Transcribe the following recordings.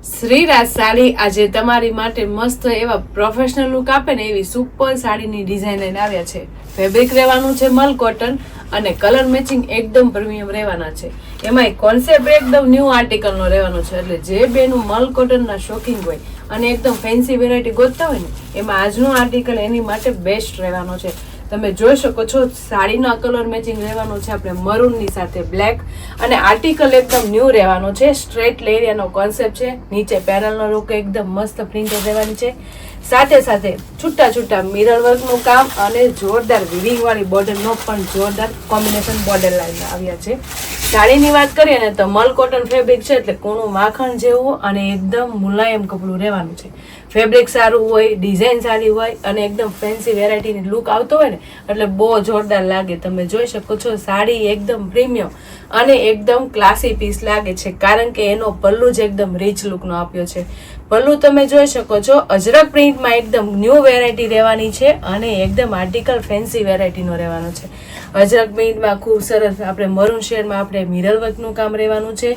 શ્રીરાજ સાડી આજે તમારી માટે મસ્ત એવા પ્રોફેશનલ લુક આપે ને એવી સુપર સાડીની ડિઝાઇન લઈને આવ્યા છે. ફેબ્રિક રહેવાનું છે મલ કોટન અને કલર મેચિંગ એકદમ પ્રીમિયમ રહેવાના છે. એમાંય કોન્સેપ્ટ એકદમ ન્યૂ આર્ટિકલનો રહેવાનો છે. એટલે જે બેનું મલ કોટનના શોખીન હોય અને એકદમ ફેન્સી વેરાયટી ગોતતા હોય ને એમાં આજનો આર્ટિકલ એની માટે બેસ્ટ રહેવાનો છે. તમે જોઈ શકો છો સાડીના કલર મેચિંગ રહેવાનો છે આપણે મરૂનની સાથે બ્લેક અને આર્ટિકલ એકદમ ન્યૂ રહેવાનો છે. સ્ટ્રેટ લેરિયાનો કોન્સેપ્ટ છે. નીચે પેનલનો લુક એકદમ મસ્ત પ્રિન્ટેડ રહેવાની છે. સાથે સાથે છૂટા છૂટા મિરર વર્કનું કામ અને જોરદાર વિવિંગ વાળી બોર્ડરનો પણ જોરદાર કોમ્બિનેશન બોર્ડર લાઈન આવ્યા છે. સાડીની વાત કરીએ ને તો મલ કોટન ફેબ્રિક છે એટલે કોનું માખણ જેવું અને એકદમ મુલાયમ કપડું રહેવાનું છે. ફેબ્રિક સારું હોય, ડિઝાઇન સારી હોય અને એકદમ ફેન્સી વેરાયટીની લુક આવતો હોય ને એટલે બહુ જોરદાર લાગે. તમે જોઈ શકો છો સાડી એકદમ પ્રીમિયમ અને એકદમ ક્લાસી પીસ લાગે છે કારણ કે એનો પલ્લુ જ એકદમ રીચ લુકનો આપ્યો છે. પલ્લુ તમે જોઈ શકો છો અજરક પ્રિન્ટમાં એકદમ ન્યૂ વેરાયટી રહેવાની છે અને એકદમ આર્ટિકલ ફેન્સી વેરાયટીનો રહેવાનો છે. અજરક પ્રિન્ટમાં ખૂબ સરસ આપણે મરૂન શેડમાં આપણે મિરર વર્કનું કામ રહેવાનું છે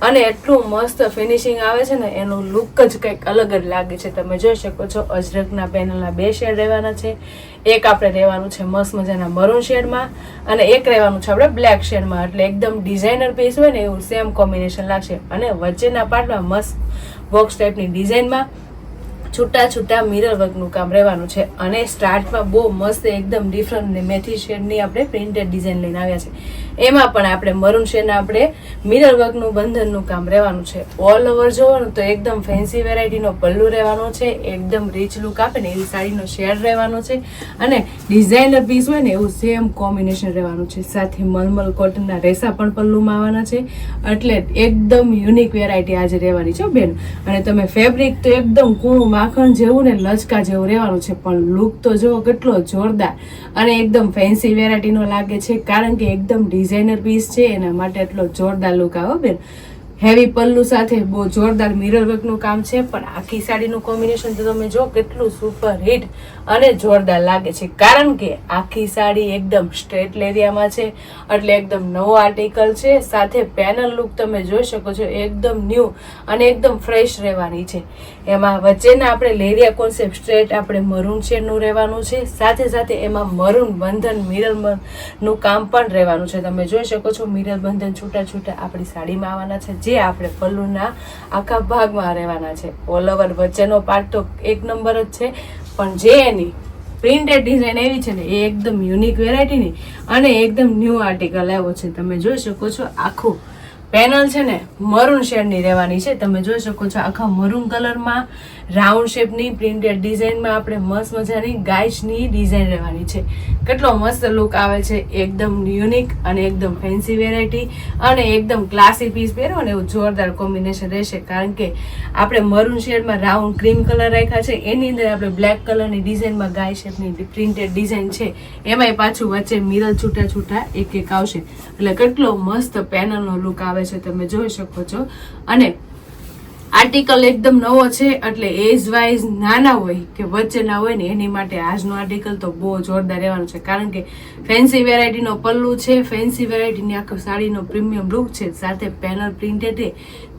અને એટલું મસ્ત ફિનિશિંગ આવે છે ને એનો લુક જ કંઈક અલગ જ લાગે છે. તમે જોઈ શકો છો અજરકના પેનલના 2 શેડ રહેવાના છે. એક આપણે રહેવાનું છે મસ્ત મજાના મરૂન શેડમાં અને એક રહેવાનું છે આપણે બ્લેક શેડમાં. એટલે એકદમ ડિઝાઇનર પીસ હોય ને એવું સેમ કોમ્બિનેશન લાગશે અને વચ્ચેના પાર્ટમાં મસ્ત બોક્સ ટાઈપની ડિઝાઇનમાં છૂટા છૂટા મિરર વર્કનું કામ રહેવાનું છે અને સ્ટાર્ટમાં બહુ મસ્ત એકદમ ડિફરન્ટ ને મેથી શેડની આપણે પ્રિન્ટેડ ડિઝાઇન લઈને આવ્યા છે. એમાં પણ આપણે મરૂન શેડના આપણે મિરર વર્કનું બંધનનું કામ રહેવાનું છે. ઓલ ઓવર જોવાનું તો એકદમ ફેન્સી વેરાયટીનો પલ્લુ રહેવાનો છે. એકદમ રીચ લુક આપે ને એવી સાડીનો શેડ રહેવાનો છે અને ડિઝાઇનર પીસ હોય ને એવું સેમ કોમ્બિનેશન રહેવાનું છે. સાથે મલમલ કોટનના રેસા પણ પલ્લુમાં આવવાના છે. એટલે એકદમ યુનિક વેરાયટી આજે રહેવાની છે બેન. અને તમે ફેબ્રિક તો એકદમ કૂણું માખણ જેવું ને લચકા જેવું રહેવાનું છે પણ લુક તો જો કેટલો જોરદાર અને એકદમ ફેન્સી વેરાયટીનો લાગે છે કારણ કે એકદમ ડિઝાઇનર પીસ છે એના માટે એટલો જોરદાર લુક આવે બેન. હેવી પલ્લુ સાથે બહુ જોરદાર મિરર વર્કનું કામ છે પણ આખી સાડીનું કોમ્બિનેશન તો તમે જો કેટલું સુપર હિટ અને જોરદાર લાગે છે કારણ કે આખી સાડી એકદમ સ્ટ્રેટ લેરિયામાં છે એટલે એકદમ નવો આર્ટિકલ છે. સાથે પેનલ લુક તમે જોઈ શકો છો એકદમ ન્યૂ અને એકદમ ફ્રેશ રહેવાની છે. એમાં વચ્ચેના આપણે લેરિયા કોન્સેપ્ટ સ્ટ્રેટ આપણે મરૂન શેડનું રહેવાનું છે. સાથે સાથે એમાં મરૂન બંધન મિરર નું કામ પણ રહેવાનું છે. તમે જોઈ શકો છો મિરર બંધન છૂટા છૂટા આપણી સાડીમાં આવવાના છે જે આપણે પલ્લુના આખા ભાગમાં રહેવાના છે. ઓલ ઓવર વચ્ચેનો પાર્ટ તો એક નંબર જ છે પણ જે એની પ્રિન્ટેડ ડિઝાઇન એવી છે ને એ એકદમ યુનિક વેરાયટીની અને એકદમ ન્યૂ આર્ટિકલ આવ્યો છે. તમે જોઈ શકો છો આખું પેનલ છે ને મરૂન શેડની રહેવાની છે. તમે જોઈ શકો છો આખા મરૂન કલરમાં રાઉન્ડ શેપની પ્રિન્ટેડ ડિઝાઇનમાં આપણે મસ્ત મજાની ગાયની ડિઝાઇન રહેવાની છે. કેટલો મસ્ત લુક આવે છે. એકદમ યુનિક અને એકદમ ફેન્સી વેરાયટી અને એકદમ ક્લાસી પીસ પહેરો ને એવું જોરદાર કોમ્બિનેશન રહેશે કારણ કે આપણે મરૂન શેડમાં રાઉન્ડ ક્રીમ કલર રાખ્યા છે એની અંદર આપણે બ્લેક કલરની ડિઝાઇનમાં ગાય શેપની પ્રિન્ટેડ ડિઝાઇન છે. એમાંય પાછું વચ્ચે મિરર છૂટા છૂટા એક એક આવશે એટલે કેટલો મસ્ત પેનલનો લુક આવે છે. તમે જોઈ શકો છો અને આર્ટિકલ એકદમ નવો છે એટલે એજ વાઇઝ નાના હોય કે વચ્ચેના હોય ને એની માટે આજનો આર્ટિકલ તો બહુ જોરદાર રહેવાનું છે કારણ કે ફેન્સી વેરાયટીનો પલ્લુ છે. ફેન્સી વેરાયટીની આખો સાડીનો પ્રીમિયમ લુક છે. સાથે પેનલ પ્રિન્ટેડ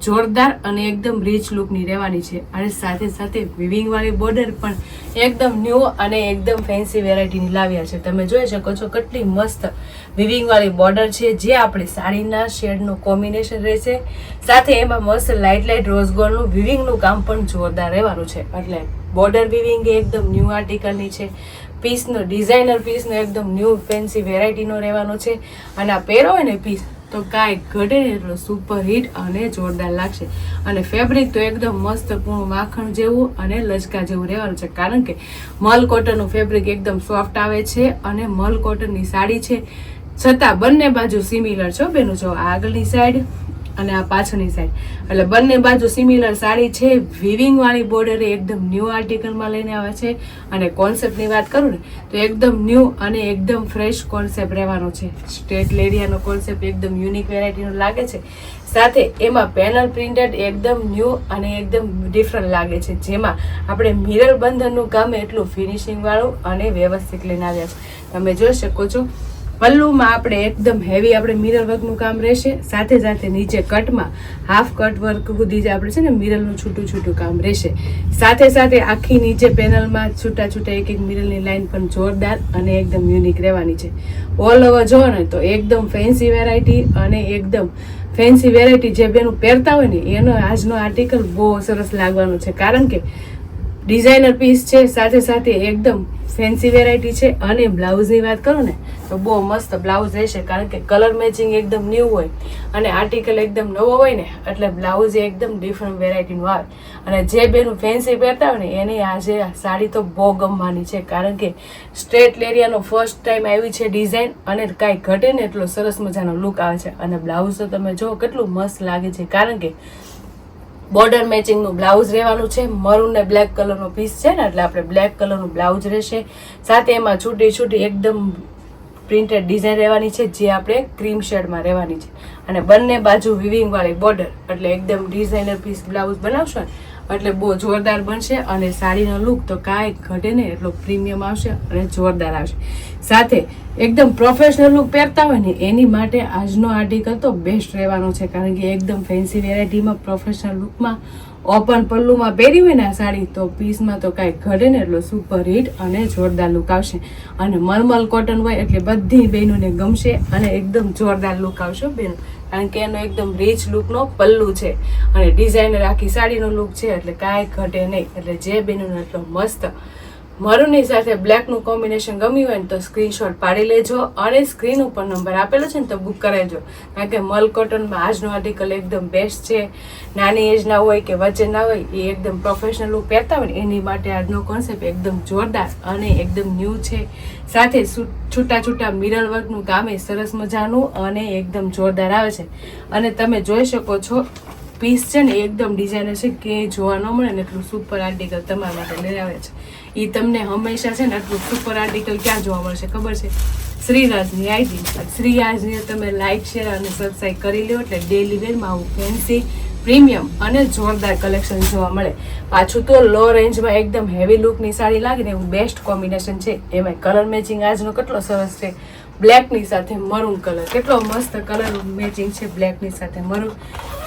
જોરદાર અને એકદમ રીચ લુકની રહેવાની છે અને સાથે સાથે વિવિંગ વાળી બોર્ડર પણ એકદમ ન્યૂ અને એકદમ ફેન્સી વેરાયટીની લાવ્યા છે. તમે જોઈ શકો છો કેટલી મસ્ત વિવિંગ વાળી બોર્ડર છે જે આપણી સાડીના શેડનું કોમ્બિનેશન રહેશે. સાથે એમાં મસ્ત લાઇટ લાઇટ રોઝ ગોલ્ડનું વિવિંગનું કામ પણ જોરદાર રહેવાનું છે. એટલે બોર્ડર વિવિંગ એકદમ ન્યૂ આર્ટિકલની છે. પીસનો ડિઝાઇનર પીસનો એકદમ ન્યૂ ફેન્સી વેરાયટીનો રહેવાનો છે અને આ પહેરો હોય ને પીસ તો કાંઈ ઘટે ને એટલો સુપર હિટ અને જોરદાર લાગશે. અને ફેબ્રિક તો એકદમ મસ્ત પૂર્ણ માખણ જેવું અને લચકા જેવું રહેવાનું છે કારણ કે મલ કોટનનું ફેબ્રિક એકદમ સોફ્ટ આવે છે અને મલ કોટનની સાડી છે છતાં બંને બાજુ સિમિલર છે બેનું. જો આગળની સાઈડ અને આ પાછળની સાઈડ એટલે બંને બાજુ સિમિલર સાડી છે. વિવિંગ વાળી બોર્ડર એકદમ ન્યૂ આર્ટિકલમાં લઈને આવે છે અને કોન્સેપ્ટની વાત કરું ને તો એકદમ ન્યૂ અને એકદમ ફ્રેશ કોન્સેપ્ટ રહેવાનો છે. સ્ટ્રેટ લેરિયાનો કોન્સેપ્ટ એકદમ યુનિક વેરાયટીનો લાગે છે. સાથે એમાં પેનલ પ્રિન્ટેડ એકદમ ન્યૂ અને એકદમ ડિફરન્ટ લાગે છે જેમાં આપણે મિરર બંધનનું કામ એટલું ફિનિશિંગ વાળું અને વ્યવસ્થિત લઈને આવ્યા છે. તમે જોઈ શકો છો પલ્લુમાં આપણે એકદમ હેવી આપણે મિરર વર્કનું કામ રહેશે, સાથે સાથે નીચે કટમાં હાફ કટ વર્ક સુધી જે આપણે છે ને મિરરનું છૂટું છૂટું કામ રહેશે. સાથે સાથે આખી નીચે પેનલમાં છૂટા છૂટા એક એક મિરરની લાઈન પણ જોરદાર અને એકદમ યુનિક રહેવાની છે. ઓલ ઓવર જો ને તો એકદમ ફેન્સી વેરાયટી અને એકદમ ફેન્સી વેરાયટી જે બેનું પહેરતા હોય ને એનો આજનો આર્ટિકલ બહુ સરસ લાગવાનો છે, કારણ કે ડિઝાઇનર પીસ છે, સાથે સાથે એકદમ ફેન્સી વેરાયટી છે. અને બ્લાઉઝની વાત કરું ને તો બહુ મસ્ત બ્લાઉઝ રહેશે, કારણ કે કલર મેચિંગ એકદમ ન્યૂ હોય અને આર્ટિકલ એકદમ નવો હોય ને એટલે બ્લાઉઝ એકદમ ડિફરન્ટ વેરાયટીનું આવે. અને જે બેનું ફેન્સી પહેરતા હોય ને એની આજે સાડી તો બહુ ગમવાની છે, કારણ કે સ્ટ્રેટ લેરિયાનો ફર્સ્ટ ટાઈમ આવી છે ડિઝાઇન અને કાંઈ ઘટે ને એટલો સરસ મજાનો લુક આવે છે. અને બ્લાઉઝ તો તમે જો કેટલું મસ્ત લાગે છે, કારણ કે બોર્ડર મેચિંગનું બ્લાઉઝ રહેવાનું છે. મરૂન ને બ્લેક કલરનો પીસ છે ને એટલે આપણે બ્લેક કલરનું બ્લાઉઝ રહેશે, સાથે એમાં છૂટી છૂટી એકદમ પ્રિન્ટેડ ડિઝાઇન રહેવાની છે, જે આપણે ક્રીમ શેડમાં રહેવાની છે. અને બંને બાજુ વિવિંગ વાળી બોર્ડર, એટલે એકદમ ડિઝાઇનર પીસ બ્લાઉઝ બનાવશો ને એટલે બહુ જોરદાર બનશે. અને સાડીનો લુક તો કાંઈ ઘટે ને એટલો પ્રીમિયમ આવશે અને જોરદાર આવશે. સાથે એકદમ પ્રોફેશનલ લુક પહેરતા હોય ને એની માટે આજનો આર્ટિકલ તો બેસ્ટ રહેવાનો છે, કારણ કે એકદમ ફેન્સી વેરાયટીમાં પ્રોફેશનલ લુકમાં ઓપન પલ્લુમાં પહેરી હોય ને આ સાડી તો પીસમાં તો કાંઈ ઘટે ને એટલો સુપર હિટ અને જોરદાર લુક આવશે. અને મલમલ કોટન હોય એટલે બધી બહેનોને ગમશે અને એકદમ જોરદાર લુક આવશે બેન, કારણ કે એનો એકદમ રીચ લુકનો પલ્લુ છે અને ડિઝાઇનર આખી સાડીનો લુક છે એટલે કાંઈ ઘટે નહીં. એટલે જે બેનોને એટલો મસ્ત મરૂનની સાથે બ્લેકનું કોમ્બિનેશન ગમ્યું હોય ને તો સ્ક્રીનશોટ પાડી લેજો અને સ્ક્રીન ઉપર નંબર આપેલો છે ને તો બુક કરાવજો, કારણ કે મલ કોટનમાં આજનો આર્ટિકલ એકદમ બેસ્ટ છે. નાની એજના હોય કે વચ્ચેના હોય એ એકદમ પ્રોફેશનલ લુક પહેરતા હોય ને એની માટે આજનો કોન્સેપ્ટ એકદમ જોરદાર અને એકદમ ન્યૂ છે. સાથે છૂટા છૂટા મિરર વર્કનું કામ એ સરસ મજાનું અને એકદમ જોરદાર આવે છે. અને તમે જોઈ શકો છો પીસ છે ને એકદમ ડિઝાઇનર છે કે જોવા ન મળે ને એટલું સુપર આર્ટિકલ તમારા માટે લઈ આવે છે. એ તમને હંમેશા છે ને એટલું સુપર આર્ટિકલ ક્યાં જોવા મળશે ખબર છે? શ્રીરાજની આઈડી. શ્રીરાજની તમે લાઈક શેર અને સબસ્ક્રાઈબ કરી લો એટલે ડેલી વેરમાં આવું ફેન્સી પ્રીમિયમ અને જોરદાર કલેક્શન જોવા મળે. પાછું તો લો રેન્જમાં એકદમ હેવી લુકની સાડી લાગે ને એવું બેસ્ટ કોમ્બિનેશન છે. એમાં કલર મેચિંગ આજનો કેટલો સરસ છે, બ્લેકની સાથે મરૂન કલર, કેટલો મસ્ત કલર મેચિંગ છે બ્લેકની સાથે મરૂન.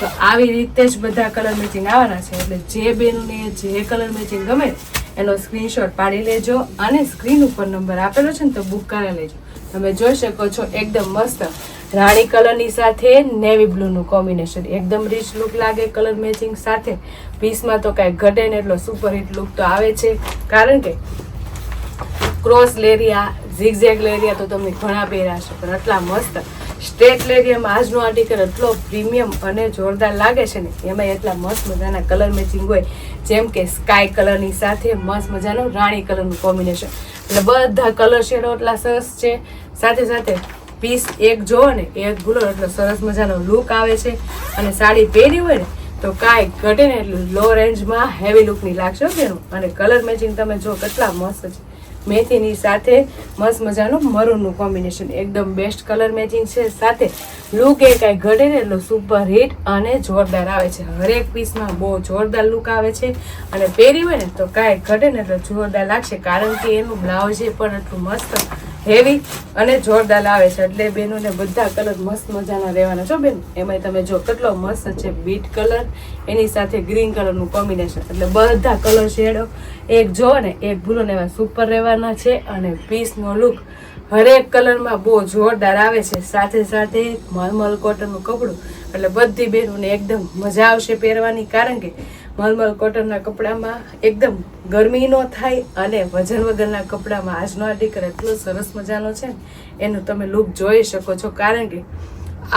તો આવી રીતે જ બધા કલર મેચિંગ આવવાના છે, એટલે જે બેનને જે કલર મેચિંગ ગમે એનો સ્ક્રીનશોટ પાડી લેજો અને સ્ક્રીન ઉપર નંબર આપેલો છે ને તો બુક કરી લેજો. તમે જોઈ શકો છો એકદમ મસ્ત રાણી કલરની સાથે નેવી બ્લુનું કોમ્બિનેશન, એકદમ રીચ લુક લાગે કલર મેચિંગ સાથે. પીસમાં તો કાંઈ ઘટે ને એટલો સુપર હિટ લુક તો આવે છે, કારણ કે ક્રોસ લેરિયા ઝિગઝેગ લેરિયા તો તમને ઘણા પહેર્યા છે, પણ આટલા મસ્ત સ્ટ્રેટ લેરિયામાં આજનો આર્ટિકલ એટલો પ્રીમિયમ અને જોરદાર લાગે છે ને, એમાં એટલા મસ્ત મજાના કલર મેચિંગ હોય, જેમ કે સ્કાય કલરની સાથે મસ્ત મજાનું રાણી કલરનું કોમ્બિનેશન. એટલે બધા કલર શેડો એટલા સરસ છે. સાથે સાથે પીસ એક જોવો ને એક ભૂલો એટલો સરસ મજાનો લુક આવે છે. અને સાડી પહેરી હોય ને તો કાંઈ ઘટે ને એટલું લો રેન્જમાં હેવી લુકની લાગશે બેનું. અને કલર મેચિંગ તમે જો કેટલા મસ્ત છે, મેથીની સાથે મસ્ત મજાનું મરૂનનું કોમ્બિનેશન, એકદમ બેસ્ટ કલર મેચિંગ છે. સાથે લુક એ કાંઈ ઘટે ને એટલું સુપર હિટ અને જોરદાર આવે છે. હરેક પીસમાં બહુ જોરદાર લુક આવે છે અને પહેરી હોય ને તો કાંઈ ઘટે ને એટલું જોરદાર લાગશે, કારણ કે એનું બ્લાઉઝ એ પણ એટલું મસ્ત હેવી અને જોરદાર આવે છે. એટલે બેનોને બધા કલર મસ્ત મજાના રહેવાના છો બેન. એમાં તમે જો કેટલો મસ્ત છે બીટ કલર, એની સાથે ગ્રીન કલરનું કોમ્બિનેશન, એટલે બધા કલર શેડો એક જો ને એક ભૂલો ને એવા સુપર રહેવાના છે. અને પીસનો લુક હરેક કલરમાં બહુ જોરદાર આવે છે. સાથે સાથે મલમલ કોટનનું કપડું, એટલે બધી બહેનોને એકદમ મજા આવશે પહેરવાની, કારણ કે મલમલ કોટનના કપડામાં એકદમ ગરમી ન થાય અને વજન વગરના કપડામાં આજનો આર્ટિકલ એટલો સરસ મજાનો છે ને એનું તમે લુક જોઈ શકો છો. કારણ કે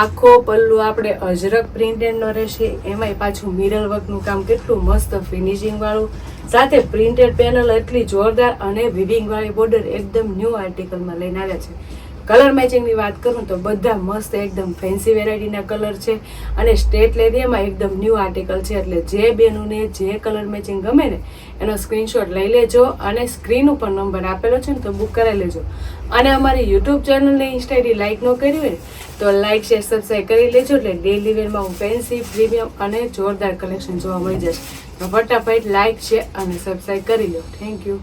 આખો પલ્લુ આપણે અજરક પ્રિન્ટેડનો રહેશે, એમાંય પાછું મિરર વર્કનું કામ કેટલું મસ્ત ફિનિશિંગ વાળું, સાથે પ્રિન્ટેડ પેનલ એટલી જોરદાર અને વિવિંગ વાળી બોર્ડર એકદમ ન્યૂ આર્ટિકલમાં લઈને આવ્યા છે. કલર મેચિંગની વાત કરું તો બધા મસ્ત એકદમ ફેન્સી વેરાયટીના કલર છે અને સ્ટેટ લેરિયામાં એકદમ ન્યૂ આર્ટિકલ છે. એટલે જે બેનોને જે કલર મેચિંગ ગમે ને એનો સ્ક્રીનશોટ લઈ લેજો અને સ્ક્રીન ઉપર નંબર આપેલો છે ને તો બુક કરાવી લેજો. અને અમારી યુટ્યુબ ચેનલને ઇન્સ્ટા આઈડી લાઇક ન કરી હોય તો લાઇક શેર સબસ્ક્રાઈબ કરી લેજો, એટલે ડેલી વેરમાં હું ફેન્સી પ્રીમિયમ અને જોરદાર કલેક્શન જોવા મળી જશે. તો ફટાફટ લાઇક શેર અને સબસ્ક્રાઈબ કરી લો. Thank you.